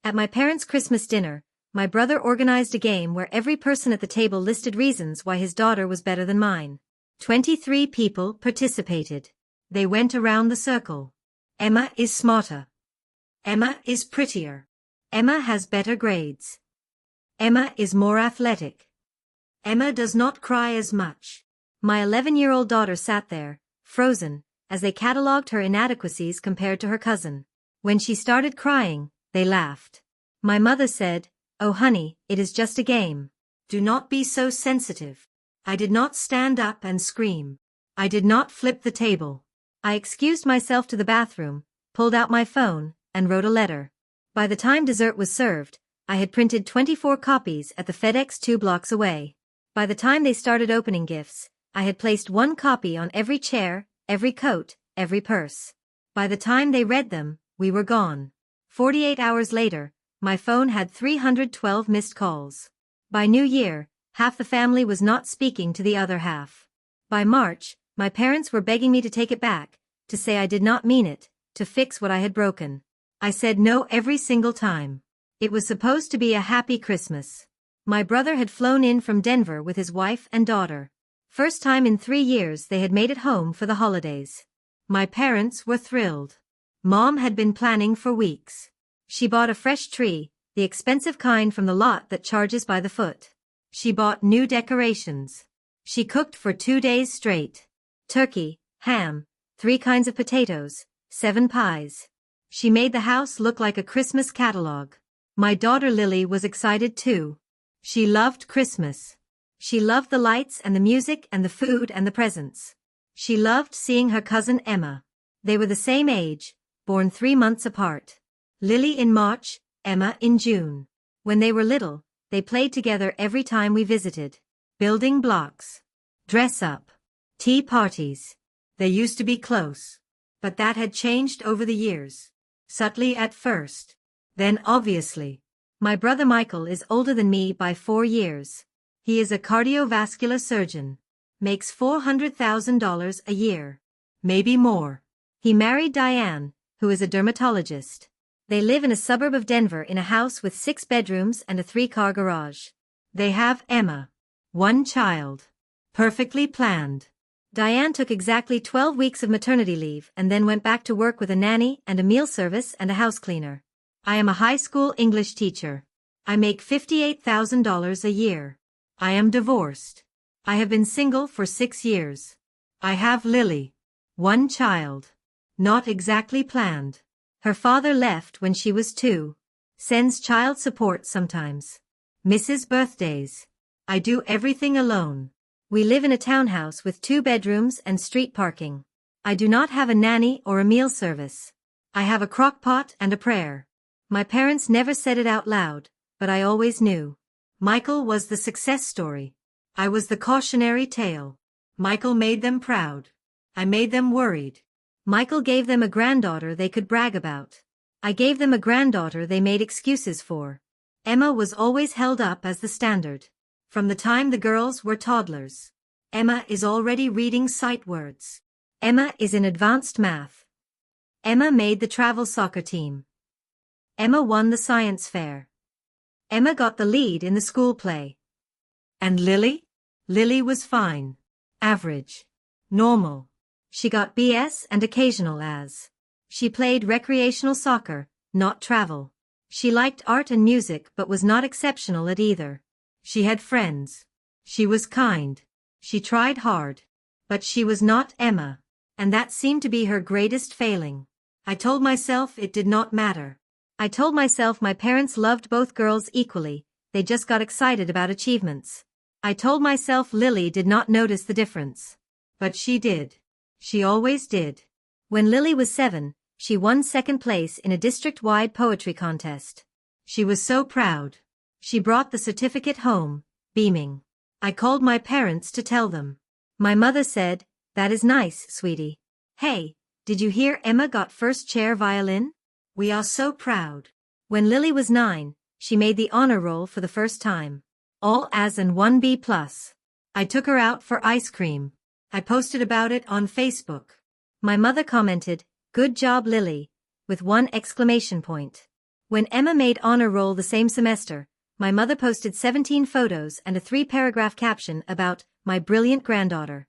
At my parents' Christmas dinner, my brother organized a game where every person at the table listed reasons why his daughter was better than mine. 23 people participated. They went around the circle. Emma is smarter. Emma is prettier. Emma has better grades. Emma is more athletic. Emma does not cry as much. My 11-year-old daughter sat there, frozen, as they catalogued her inadequacies compared to her cousin. When she started crying, they laughed. My mother said, "Oh honey, it is just a game. Do not be so sensitive." I did not stand up and scream. I did not flip the table. I excused myself to the bathroom, pulled out my phone, and wrote a letter. By the time dessert was served, I had printed 24 copies at the FedEx 2 blocks away. By the time they started opening gifts, I had placed one copy on every chair, every coat, every purse. By the time they read them, we were gone. 48 hours later, my phone had 312 missed calls. By New Year, half the family was not speaking to the other half. By March, my parents were begging me to take it back, to say I did not mean it, to fix what I had broken. I said no every single time. It was supposed to be a happy Christmas. My brother had flown in from Denver with his wife and daughter. First time in 3 years they had made it home for the holidays. My parents were thrilled. Mom had been planning for weeks. She bought a fresh tree, the expensive kind from the lot that charges by the foot. She bought new decorations. She cooked for 2 days straight. Turkey, ham, 3 kinds of potatoes, 7 pies. She made the house look like a Christmas catalog. My daughter Lily was excited too. She loved Christmas. She loved the lights and the music and the food and the presents. She loved seeing her cousin Emma. They were the same age, born 3 months apart. Lily in March, Emma in June. When they were little, they played together every time we visited. Building blocks. Dress up. Tea parties. They used to be close. But that had changed over the years. Subtly at first. Then obviously. My brother Michael is older than me by 4 years. He is a cardiovascular surgeon. Makes $400,000 a year. Maybe more. He married Diane, who is a dermatologist. They live in a suburb of Denver in a house with 6 bedrooms and a 3-car garage. They have Emma. 1 child. Perfectly planned. Diane took exactly 12 weeks of maternity leave and then went back to work with a nanny and a meal service and a house cleaner. I am a high school English teacher. I make $58,000 a year. I am divorced. I have been single for 6 years. I have Lily. 1 child. Not exactly planned. Her father left when she was 2. Sends child support sometimes. Misses birthdays. I do everything alone. We live in a townhouse with 2 bedrooms and street parking. I do not have a nanny or a meal service. I have a crock pot and a prayer. My parents never said it out loud, but I always knew. Michael was the success story. I was the cautionary tale. Michael made them proud. I made them worried. Michael gave them a granddaughter they could brag about. I gave them a granddaughter they made excuses for. Emma was always held up as the standard. From the time the girls were toddlers. Emma is already reading sight words. Emma is in advanced math. Emma made the travel soccer team. Emma won the science fair. Emma got the lead in the school play. And Lily? Lily was fine. Average. Normal. She got BS and occasional As. She played recreational soccer, not travel. She liked art and music but was not exceptional at either. She had friends. She was kind. She tried hard. But she was not Emma. And that seemed to be her greatest failing. I told myself it did not matter. I told myself my parents loved both girls equally, they just got excited about achievements. I told myself Lily did not notice the difference. But she did. She always did. When Lily was 7, she won 2nd place in a district-wide poetry contest. She was so proud. She brought the certificate home, beaming. I called my parents to tell them. My mother said, "That is nice, sweetie. Hey, did you hear Emma got first chair violin? We are so proud." When Lily was 9, she made the honor roll for the first time. All A's and 1 B+. I took her out for ice cream. I posted about it on Facebook. My mother commented, "Good job, Lily," with 1 exclamation point. When Emma made honor roll the same semester, my mother posted 17 photos and a 3-paragraph caption about my brilliant granddaughter.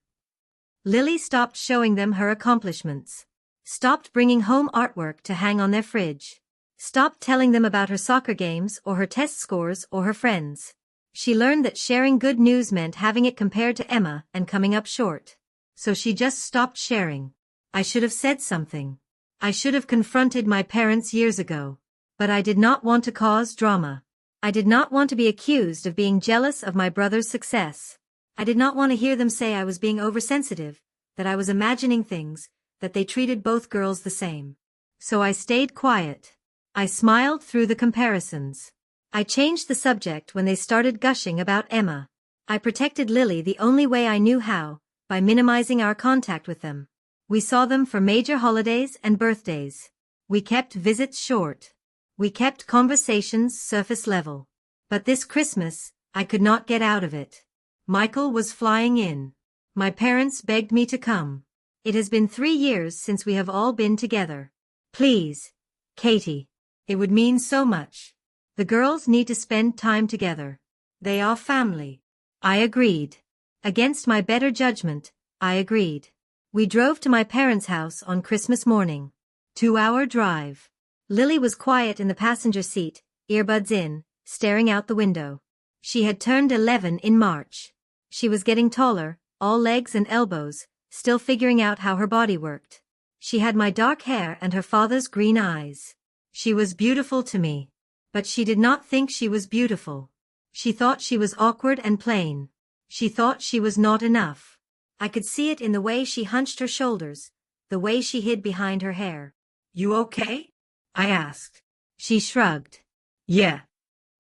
Lily stopped showing them her accomplishments. Stopped bringing home artwork to hang on their fridge. Stopped telling them about her soccer games or her test scores or her friends. She learned that sharing good news meant having it compared to Emma and coming up short. So she just stopped sharing. I should have said something. I should have confronted my parents years ago. But I did not want to cause drama. I did not want to be accused of being jealous of my brother's success. I did not want to hear them say I was being oversensitive, that I was imagining things, that they treated both girls the same. So I stayed quiet. I smiled through the comparisons. I changed the subject when they started gushing about Emma. I protected Lily the only way I knew how, by minimizing our contact with them. We saw them for major holidays and birthdays. We kept visits short. We kept conversations surface level. But this Christmas, I could not get out of it. Michael was flying in. My parents begged me to come. It has been 3 years since we have all been together. Please, Katie. It would mean so much. The girls need to spend time together. They are family. I agreed. Against my better judgment, I agreed. We drove to my parents' house on Christmas morning. 2-hour drive. Lily was quiet in the passenger seat, earbuds in, staring out the window. She had turned 11 in March. She was getting taller, all legs and elbows, still figuring out how her body worked. She had my dark hair and her father's green eyes. She was beautiful to me. But she did not think she was beautiful. She thought she was awkward and plain. She thought she was not enough. I could see it in the way she hunched her shoulders, the way she hid behind her hair. You okay? I asked. She shrugged. Yeah.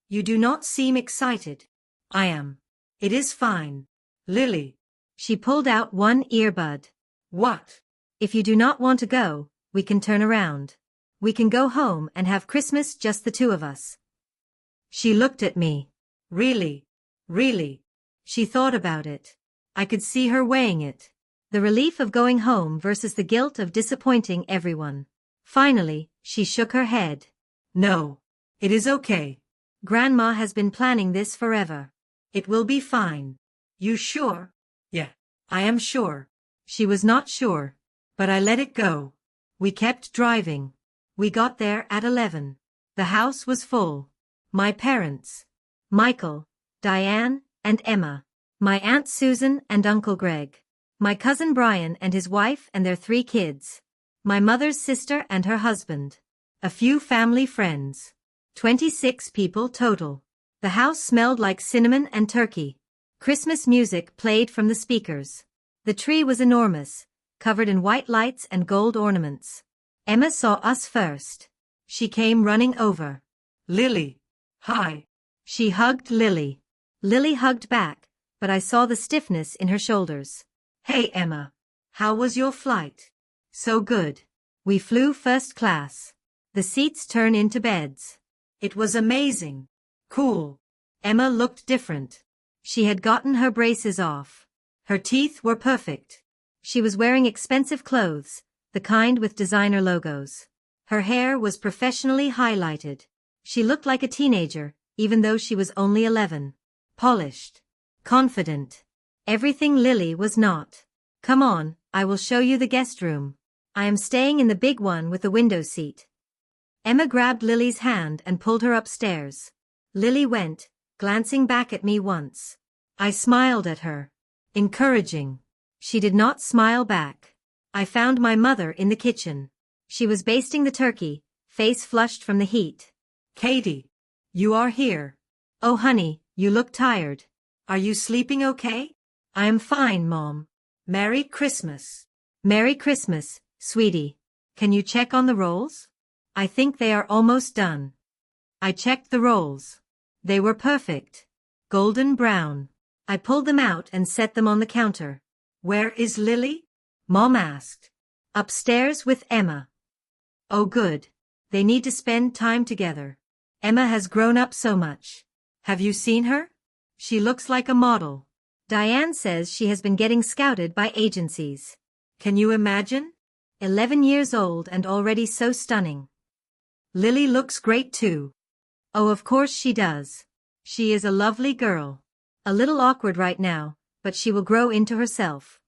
You do not seem excited. I am. It is fine. Lily. She pulled out one earbud. What? If you do not want to go, we can turn around. We can go home and have Christmas just the two of us. She looked at me. Really? Really? She thought about it. I could see her weighing it. The relief of going home versus the guilt of disappointing everyone. Finally, she shook her head. No. It is okay. Grandma has been planning this forever. It will be fine. You sure? Yeah. I am sure. She was not sure. But I let it go. We kept driving. We got there at 11. The house was full. My parents. Michael, Diane, and Emma. My Aunt Susan and Uncle Greg. My cousin Brian and his wife and their 3 kids. My mother's sister and her husband. A few family friends. 26 people total. The house smelled like cinnamon and turkey. Christmas music played from the speakers. The tree was enormous, covered in white lights and gold ornaments. Emma saw us first. She came running over. Lily. Hi. She hugged Lily. Lily hugged back, but I saw the stiffness in her shoulders. Hey Emma. How was your flight? So good. We flew first class. The seats turn into beds. It was amazing. Cool. Emma looked different. She had gotten her braces off. Her teeth were perfect. She was wearing expensive clothes, the kind with designer logos. Her hair was professionally highlighted. She looked like a teenager, even though she was only 11. Polished. Confident. Everything Lily was not. Come on, I will show you the guest room. I am staying in the big one with the window seat. Emma grabbed Lily's hand and pulled her upstairs. Lily went, glancing back at me once. I smiled at her. Encouraging. She did not smile back. I found my mother in the kitchen. She was basting the turkey, face flushed from the heat. Katie. You are here. Oh honey, you look tired. Are you sleeping okay? I am fine, Mom. Merry Christmas. Merry Christmas, sweetie. Can you check on the rolls? I think they are almost done. I checked the rolls. They were perfect. Golden brown. I pulled them out and set them on the counter. Where is Lily? Mom asked. Upstairs with Emma. Oh good. They need to spend time together. Emma has grown up so much. Have you seen her? She looks like a model. Diane says she has been getting scouted by agencies. Can you imagine? 11 years old and already so stunning. Lily looks great too. Oh, of course she does. She is a lovely girl. A little awkward right now, but she will grow into herself.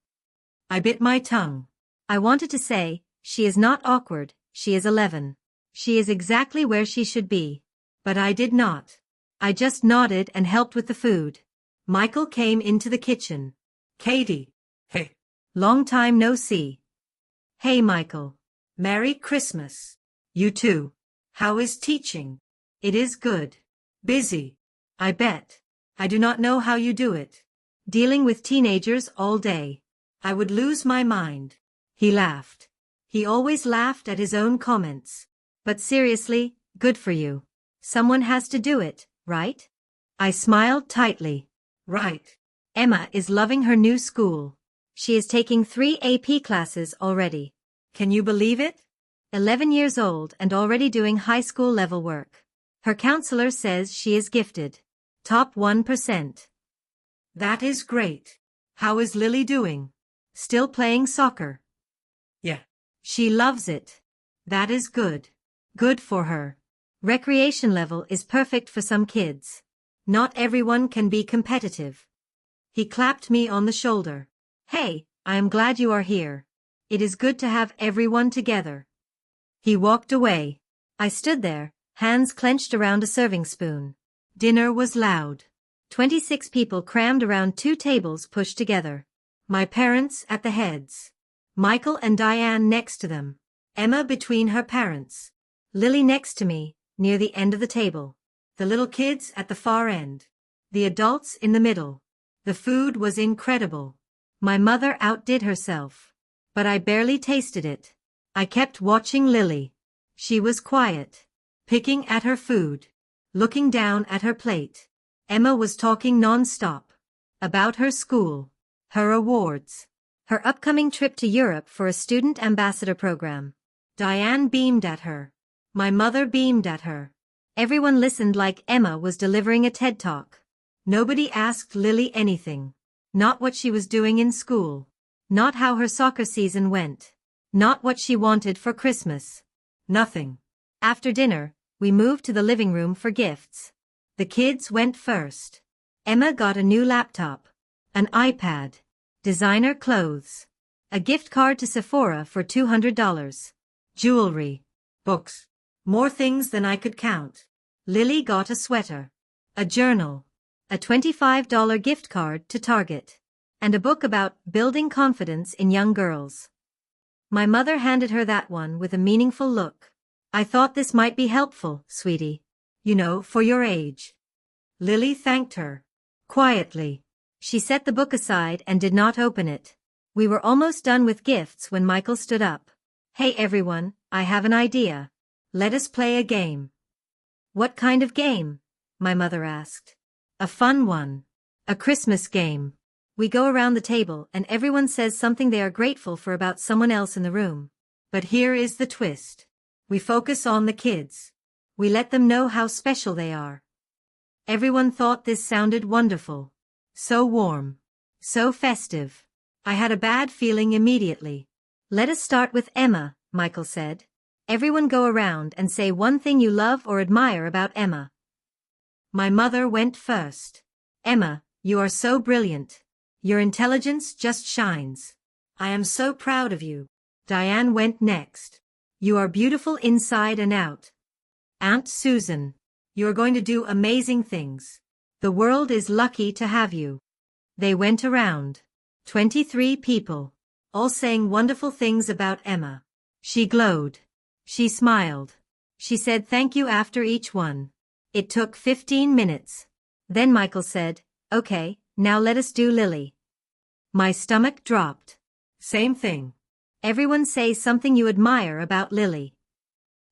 I bit my tongue. I wanted to say, she is not awkward, she is 11. She is exactly where she should be. But I did not. I just nodded and helped with the food. Michael came into the kitchen. Katie. Hey. Long time no see. Hey Michael. Merry Christmas. You too. How is teaching? It is good. Busy. I bet. I do not know how you do it. Dealing with teenagers all day. I would lose my mind. He laughed. He always laughed at his own comments. But seriously, good for you. Someone has to do it, right? I smiled tightly. Right. Emma is loving her new school. She is taking 3 AP classes already. Can you believe it? 11 years old and already doing high school level work. Her counselor says she is gifted. Top 1%. That is great. How is Lily doing? Still playing soccer? Yeah. She loves it. That is good. Good for her. Recreation level is perfect for some kids. Not everyone can be competitive. He clapped me on the shoulder. Hey, I am glad you are here. It is good to have everyone together. He walked away. I stood there, hands clenched around a serving spoon. Dinner was loud. 26 people crammed around 2 tables pushed together. My parents at the heads. Michael and Diane next to them. Emma between her parents. Lily next to me, near the end of the table. The little kids at the far end. The adults in the middle. The food was incredible. My mother outdid herself. But I barely tasted it. I kept watching Lily. She was quiet. Picking at her food. Looking down at her plate. Emma was talking non-stop. About her school. Her awards. Her upcoming trip to Europe for a student ambassador program. Diane beamed at her. My mother beamed at her. Everyone listened like Emma was delivering a TED Talk. Nobody asked Lily anything. Not what she was doing in school. Not how her soccer season went. Not what she wanted for Christmas. Nothing. After dinner, we moved to the living room for gifts. The kids went first. Emma got a new laptop. An iPad. Designer clothes. A gift card to Sephora for $200. Jewelry. Books. More things than I could count. Lily got a sweater. A journal. A $25 gift card to Target. And a book about building confidence in young girls. My mother handed her that one with a meaningful look. I thought this might be helpful, sweetie. You know, for your age. Lily thanked her. Quietly. She set the book aside and did not open it. We were almost done with gifts when Michael stood up. Hey everyone, I have an idea. Let us play a game. What kind of game? My mother asked. A fun one. A Christmas game. We go around the table and everyone says something they are grateful for about someone else in the room. But here is the twist. We focus on the kids. We let them know how special they are. Everyone thought this sounded wonderful. So warm. So festive. I had a bad feeling immediately. Let us start with Emma, Michael said. Everyone go around and say one thing you love or admire about Emma. My mother went first. Emma, you are so brilliant. Your intelligence just shines. I am so proud of you. Diane went next. You are beautiful inside and out. Aunt Susan. You are going to do amazing things. The world is lucky to have you. They went around. 23 people. All saying wonderful things about Emma. She glowed. She smiled. She said thank you after each one. It took 15 minutes. Then Michael said, okay, now let us do Lily. My stomach dropped. Same thing. Everyone say something you admire about Lily.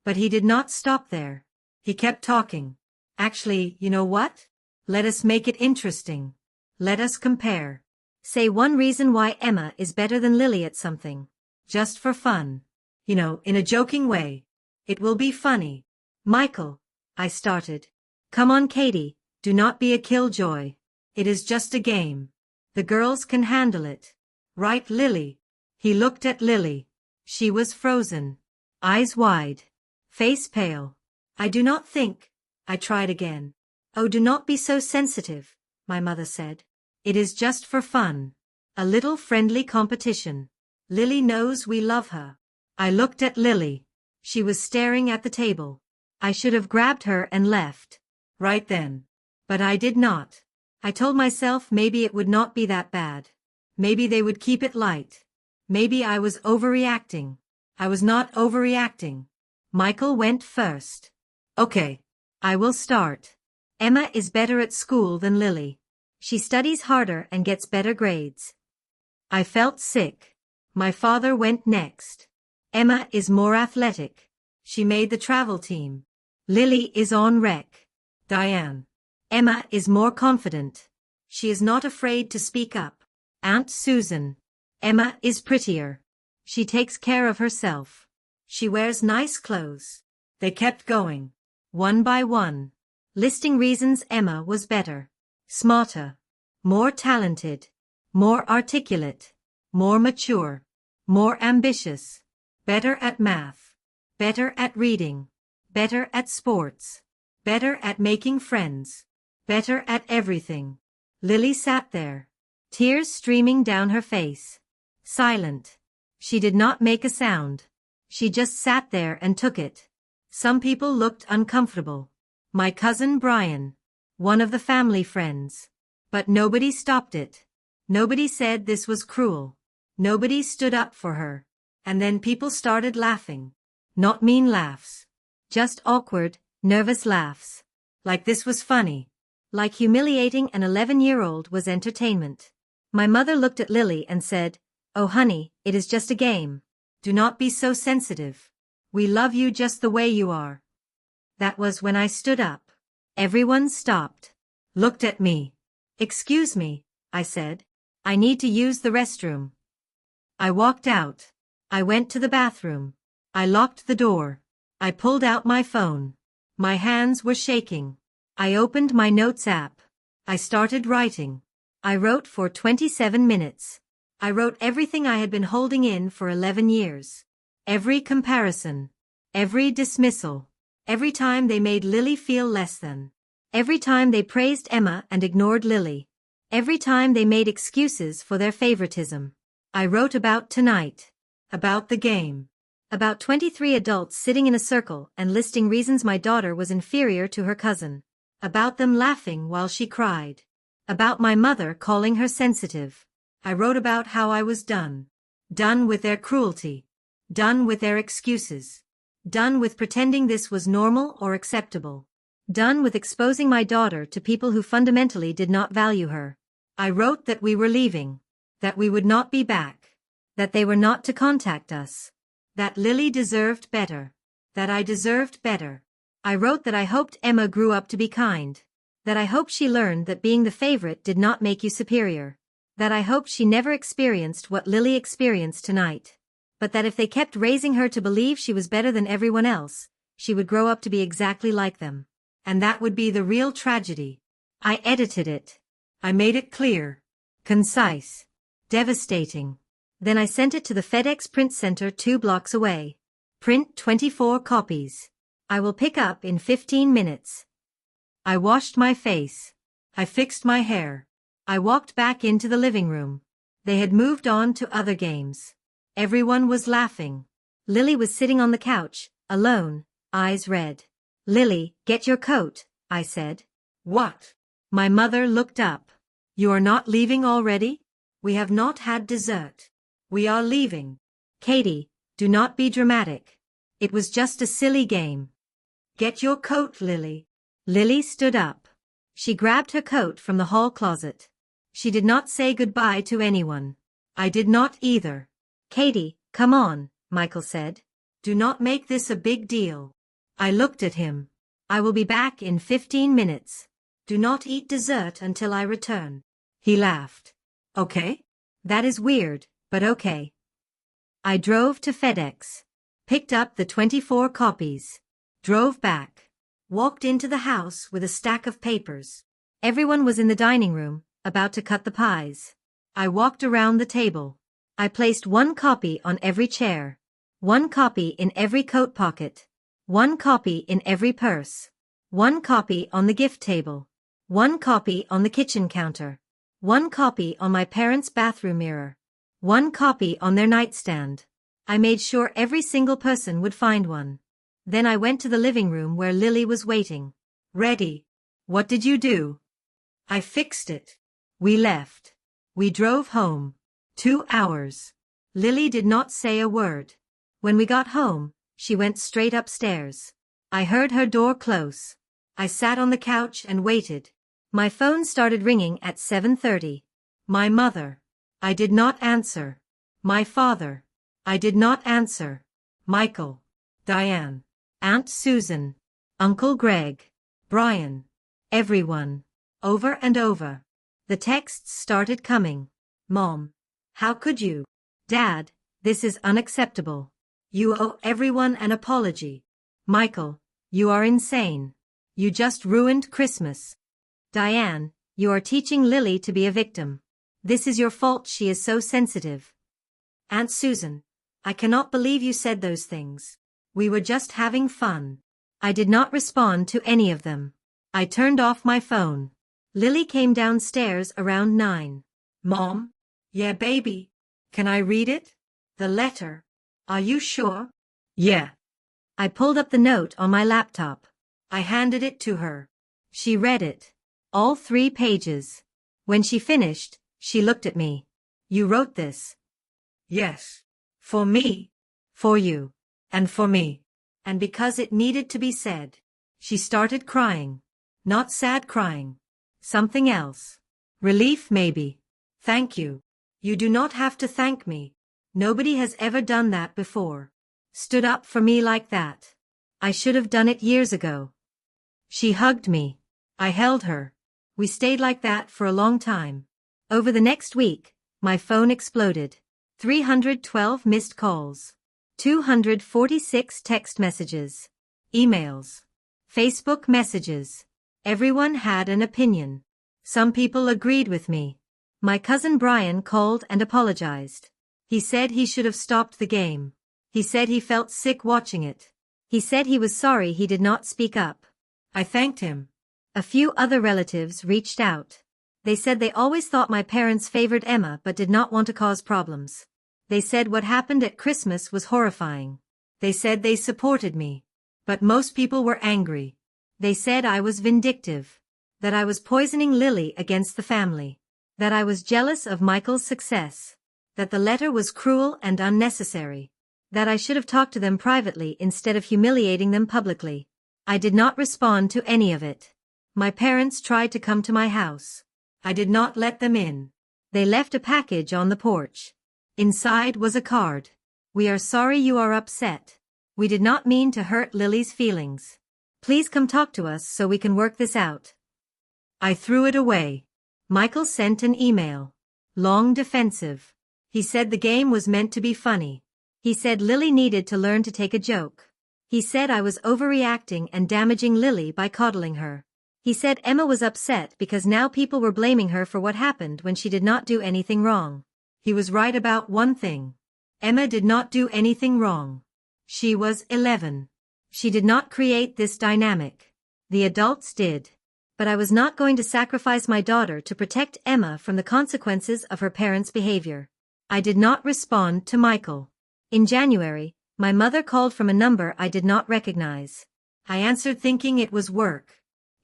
But he did not stop there. He kept talking. Actually, you know what? Let us make it interesting. Let us compare. Say one reason why Emma is better than Lily at something. Just for fun. You know, in a joking way. It will be funny. Michael, I started. Come on, Katie, do not be a killjoy. It is just a game. The girls can handle it. Right, Lily? He looked at Lily. She was frozen. Eyes wide. Face pale. I do not think. I tried again. Oh, do not be so sensitive, my mother said. It is just for fun. A little friendly competition. Lily knows we love her. I looked at Lily. She was staring at the table. I should have grabbed her and left. Right then. But I did not. I told myself maybe it would not be that bad. Maybe they would keep it light. Maybe I was overreacting. I was not overreacting. Michael went first. Okay. I will start. Emma is better at school than Lily. She studies harder and gets better grades. I felt sick. My father went next. Emma is more athletic. She made the travel team. Lily is on rec. Diane. Emma is more confident. She is not afraid to speak up. Aunt Susan. Emma is prettier. She takes care of herself. She wears nice clothes. They kept going. One by one. Listing reasons Emma was better. Smarter. More talented. More articulate. More mature. More ambitious. Better at math. Better at reading. Better at sports. Better at making friends. Better at everything. Lily sat there. Tears streaming down her face. Silent. She did not make a sound. She just sat there and took it. Some people looked uncomfortable. My cousin Brian. One of the family friends. But nobody stopped it. Nobody said this was cruel. Nobody stood up for her. And then people started laughing. Not mean laughs. Just awkward, nervous laughs. Like this was funny. Like humiliating an 11-year-old was entertainment. My mother looked at Lily and said, "Oh honey, it is just a game. Do not be so sensitive. We love you just the way you are." That was when I stood up. Everyone stopped. Looked at me. "Excuse me," I said. "I need to use the restroom." I walked out. I went to the bathroom. I locked the door. I pulled out my phone. My hands were shaking. I opened my notes app. I started writing. I wrote for 27 minutes. I wrote everything I had been holding in for 11 years. Every comparison. Every dismissal. Every time they made Lily feel less than. Every time they praised Emma and ignored Lily. Every time they made excuses for their favoritism. I wrote about tonight. About the game. About 23 adults sitting in a circle and listing reasons my daughter was inferior to her cousin. About them laughing while she cried. About my mother calling her sensitive. I wrote about how I was done. Done with their cruelty. Done with their excuses. Done with pretending this was normal or acceptable. Done with exposing my daughter to people who fundamentally did not value her. I wrote that we were leaving. That we would not be back. That they were not to contact us. That Lily deserved better. That I deserved better. I wrote that I hoped Emma grew up to be kind. That I hoped she learned that being the favorite did not make you superior. That I hoped she never experienced what Lily experienced tonight. But that if they kept raising her to believe she was better than everyone else, she would grow up to be exactly like them. And that would be the real tragedy. I edited it. I made it clear. Concise. Devastating. Then I sent it to the FedEx print center 2 blocks away. Print 24 copies. I will pick up in 15 minutes. I washed my face. I fixed my hair. I walked back into the living room. They had moved on to other games. Everyone was laughing. Lily was sitting on the couch, alone, eyes red. "Lily, get your coat," I said. "What?" My mother looked up. "You are not leaving already? We have not had dessert. We are leaving." "Katie, do not be dramatic. It was just a silly game." "Get your coat, Lily." Lily stood up. She grabbed her coat from the hall closet. She did not say goodbye to anyone. I did not either. "Katie, come on," Michael said. "Do not make this a big deal." I looked at him. "I will be back in 15 minutes. Do not eat dessert until I return." He laughed. "Okay? That is weird, but okay." I drove to FedEx. Picked up the 24 copies. Drove back. Walked into the house with a stack of papers. Everyone was in the dining room, about to cut the pies. I walked around the table. I placed 1 copy on every chair. 1 copy in every coat pocket. 1 copy in every purse. 1 copy on the gift table. 1 copy on the kitchen counter. 1 copy on my parents' bathroom mirror. 1 copy on their nightstand. I made sure every single person would find one. Then I went to the living room where Lily was waiting. Ready. What did you do? I fixed it. We left. We drove home. 2 hours. Lily did not say a word. When we got home, she went straight upstairs. I heard her door close. I sat on the couch and waited. My phone started ringing at 7:30. My mother. I did not answer. My father. I did not answer. Michael. Diane. Aunt Susan. Uncle Greg. Brian. Everyone. Over and over. The texts started coming. Mom. How could you? Dad, this is unacceptable. You owe everyone an apology. Michael, you are insane. You just ruined Christmas. Diane, you are teaching Lily to be a victim. This is your fault, she is so sensitive. Aunt Susan, I cannot believe you said those things. We were just having fun. I did not respond to any of them. I turned off my phone. Lily came downstairs around 9. Mom? Yeah, baby. Can I read it? The letter. Are you sure? Yeah. I pulled up the note on my laptop. I handed it to her. She read it. All 3 pages. When she finished, she looked at me. You wrote this? Yes. For me. For you. And for me. And because it needed to be said. She started crying. Not sad crying. Something else. Relief maybe. Thank you. You do not have to thank me. Nobody has ever done that before. Stood up for me like that. I should have done it years ago. She hugged me. I held her. We stayed like that for a long time. Over the next week, my phone exploded. 312 missed calls. 246 text messages. Emails. Facebook messages. Everyone had an opinion. Some people agreed with me. My cousin Brian called and apologized. He said he should have stopped the game. He said he felt sick watching it. He said he was sorry he did not speak up. I thanked him. A few other relatives reached out. They said they always thought my parents favored Emma but did not want to cause problems. They said what happened at Christmas was horrifying. They said they supported me. But most people were angry. They said I was vindictive. That I was poisoning Lily against the family. That I was jealous of Michael's success. That the letter was cruel and unnecessary. That I should have talked to them privately instead of humiliating them publicly. I did not respond to any of it. My parents tried to come to my house. I did not let them in. They left a package on the porch. Inside was a card. We are sorry you are upset. We did not mean to hurt Lily's feelings. Please come talk to us so we can work this out. I threw it away. Michael sent an email. Long defensive. He said the game was meant to be funny. He said Lily needed to learn to take a joke. He said I was overreacting and damaging Lily by coddling her. He said Emma was upset because now people were blaming her for what happened when she did not do anything wrong. He was right about one thing. Emma did not do anything wrong. She was 11. She did not create this dynamic. The adults did. But I was not going to sacrifice my daughter to protect Emma from the consequences of her parents' behavior. I did not respond to Michael. In January, my mother called from a number I did not recognize. I answered thinking it was work.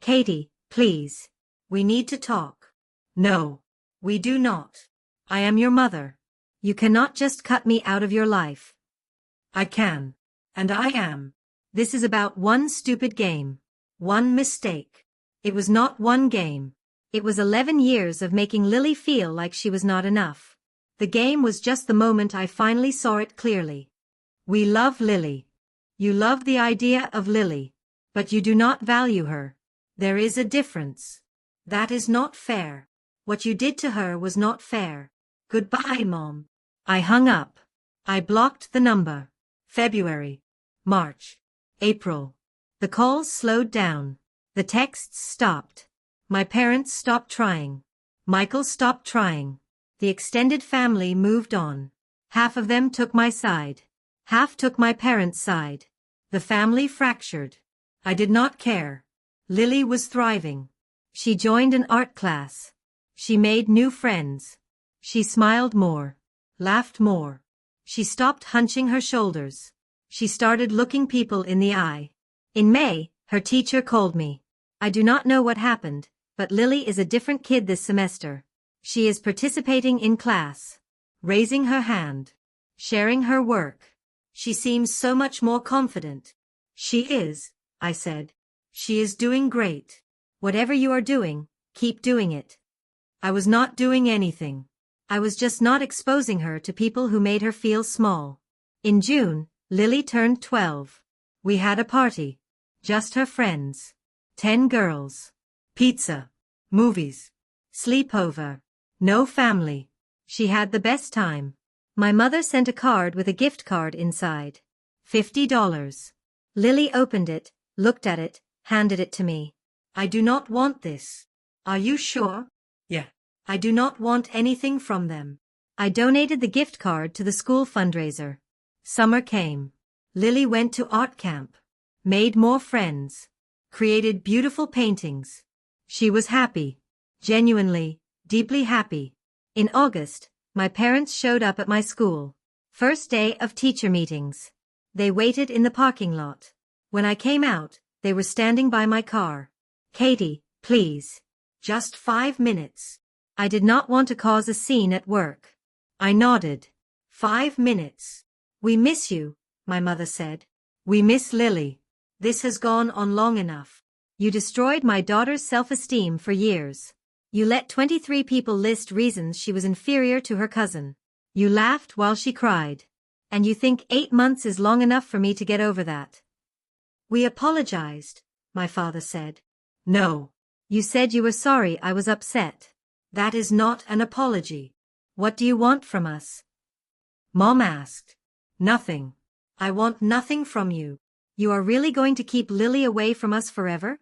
Katie, please. We need to talk. No. We do not. I am your mother. You cannot just cut me out of your life. I can. And I am. This is about one stupid game. One mistake. It was not one game. It was 11 years of making Lily feel like she was not enough. The game was just the moment I finally saw it clearly. We love Lily. You love the idea of Lily. But you do not value her. There is a difference. That is not fair. What you did to her was not fair. Goodbye, Mom. I hung up. I blocked the number. February. March. April. The calls slowed down. The texts stopped. My parents stopped trying. Michael stopped trying. The extended family moved on. Half of them took my side. Half took my parents' side. The family fractured. I did not care. Lily was thriving. She joined an art class. She made new friends. She smiled more, laughed more. She stopped hunching her shoulders. She started looking people in the eye. In May, her teacher called me. I do not know what happened, but Lily is a different kid this semester. She is participating in class, raising her hand, sharing her work. She seems so much more confident. She is, I said. She is doing great. Whatever you are doing, keep doing it. I was not doing anything. I was just not exposing her to people who made her feel small. In June, Lily turned 12. We had a party. Just her friends. 10 girls. Pizza. Movies. Sleepover. No family. She had the best time. My mother sent a card with a gift card inside. $50. Lily opened it, looked at it, handed it to me. I do not want this. Are you sure? Yeah. I do not want anything from them. I donated the gift card to the school fundraiser. Summer came. Lily went to art camp. Made more friends. Created beautiful paintings. She was happy. Genuinely, deeply happy. In August, my parents showed up at my school. First day of teacher meetings. They waited in the parking lot. When I came out, they were standing by my car. Katie, please. Just 5 minutes. I did not want to cause a scene at work. I nodded. 5 minutes. We miss you, my mother said. We miss Lily. This has gone on long enough. You destroyed my daughter's self-esteem for years. You let 23 people list reasons she was inferior to her cousin. You laughed while she cried. And you think 8 months is long enough for me to get over that. We apologized, my father said. No. You said you were sorry I was upset. That is not an apology. What do you want from us? Mom asked. Nothing. I want nothing from you. You are really going to keep Lily away from us forever?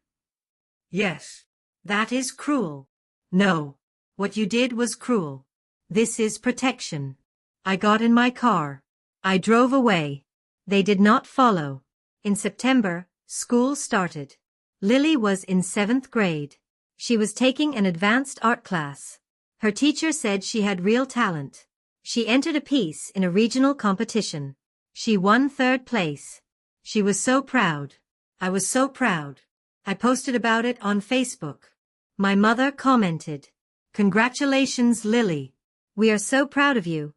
Yes. That is cruel. No. What you did was cruel. This is protection. I got in my car. I drove away. They did not follow. In September, school started. Lily was in 7th grade. She was taking an advanced art class. Her teacher said she had real talent. She entered a piece in a regional competition. She won 3rd place. She was so proud. I was so proud. I posted about it on Facebook. My mother commented, "Congratulations, Lily. We are so proud of you,"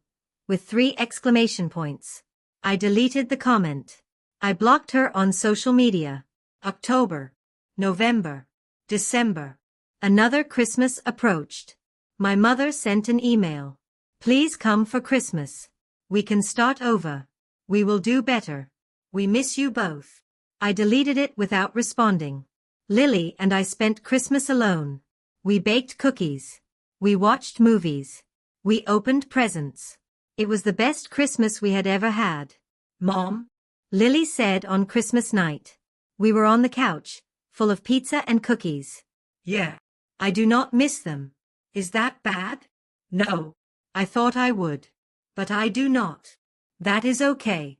with 3 exclamation points. I deleted the comment. I blocked her on social media. October, November, December. Another Christmas approached. My mother sent an email. Please come for Christmas. We can start over. We will do better. We miss you both. I deleted it without responding. Lily and I spent Christmas alone. We baked cookies. We watched movies. We opened presents. It was the best Christmas we had ever had. Mom? Lily said on Christmas night. We were on the couch, full of pizza and cookies. Yeah. I do not miss them. Is that bad? No. I thought I would. But I do not. That is okay.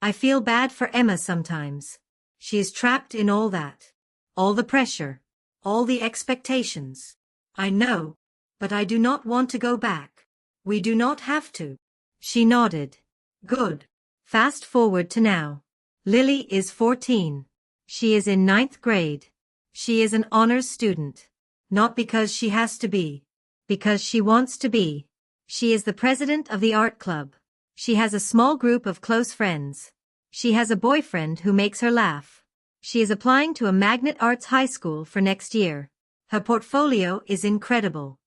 I feel bad for Emma sometimes. She is trapped in all that. All the pressure. All the expectations. I know. But I do not want to go back. We do not have to. She nodded. Good. Fast forward to now. Lily is 14. She is in 9th grade. She is an honors student. Not because she has to be. Because she wants to be. She is the president of the art club. She has a small group of close friends. She has a boyfriend who makes her laugh. She is applying to a magnet arts high school for next year. Her portfolio is incredible.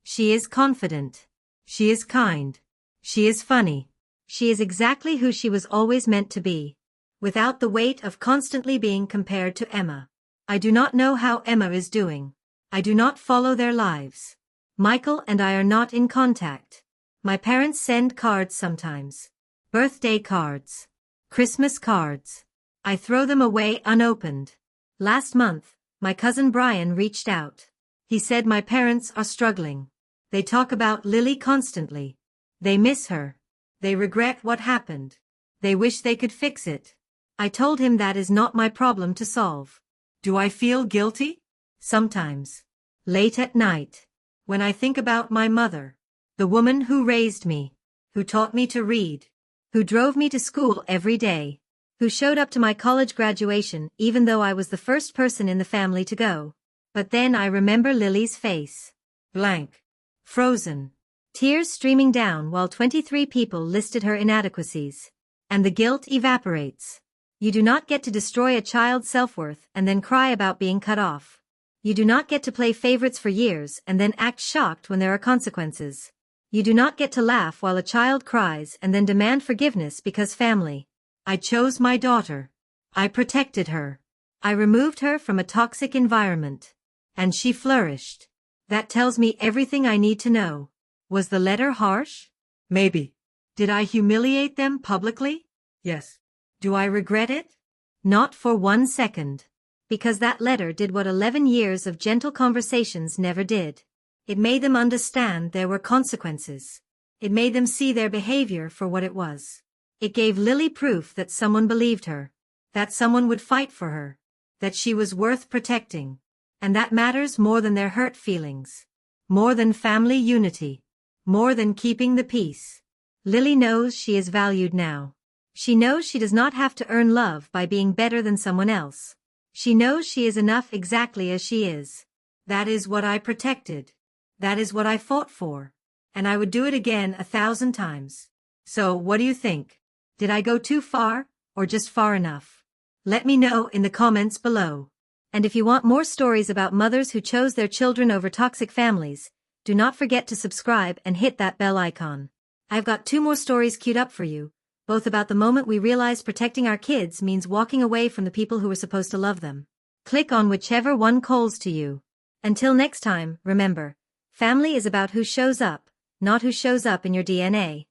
She is confident. She is kind. She is funny. She is exactly who she was always meant to be. Without the weight of constantly being compared to Emma. I do not know how Emma is doing. I do not follow their lives. Michael and I are not in contact. My parents send cards sometimes. Birthday cards. Christmas cards. I throw them away unopened. Last month, my cousin Brian reached out. He said my parents are struggling. They talk about Lily constantly. They miss her. They regret what happened. They wish they could fix it. I told him that is not my problem to solve. Do I feel guilty? Sometimes. Late at night. When I think about my mother. The woman who raised me. Who taught me to read. Who drove me to school every day. Who showed up to my college graduation even though I was the first person in the family to go. But then I remember Lily's face. Blank. Frozen. Tears streaming down while 23 people listed her inadequacies. And the guilt evaporates. You do not get to destroy a child's self-worth and then cry about being cut off. You do not get to play favorites for years and then act shocked when there are consequences. You do not get to laugh while a child cries and then demand forgiveness because family. I chose my daughter. I protected her. I removed her from a toxic environment. And she flourished. That tells me everything I need to know. Was the letter harsh? Maybe. Did I humiliate them publicly? Yes. Do I regret it? Not for 1 second. Because that letter did what 11 years of gentle conversations never did. It made them understand there were consequences. It made them see their behavior for what it was. It gave Lily proof that someone believed her. That someone would fight for her. That she was worth protecting. And that matters more than their hurt feelings. More than family unity. More than keeping the peace. Lily knows she is valued now. She knows she does not have to earn love by being better than someone else. She knows she is enough exactly as she is. That is what I protected. That is what I fought for. And I would do it again 1,000 times. So, what do you think? Did I go too far, or just far enough? Let me know in the comments below. And if you want more stories about mothers who chose their children over toxic families, do not forget to subscribe and hit that bell icon. I've got 2 more stories queued up for you, both about the moment we realized protecting our kids means walking away from the people who were supposed to love them. Click on whichever one calls to you. Until next time, remember, family is about who shows up, not who shows up in your DNA.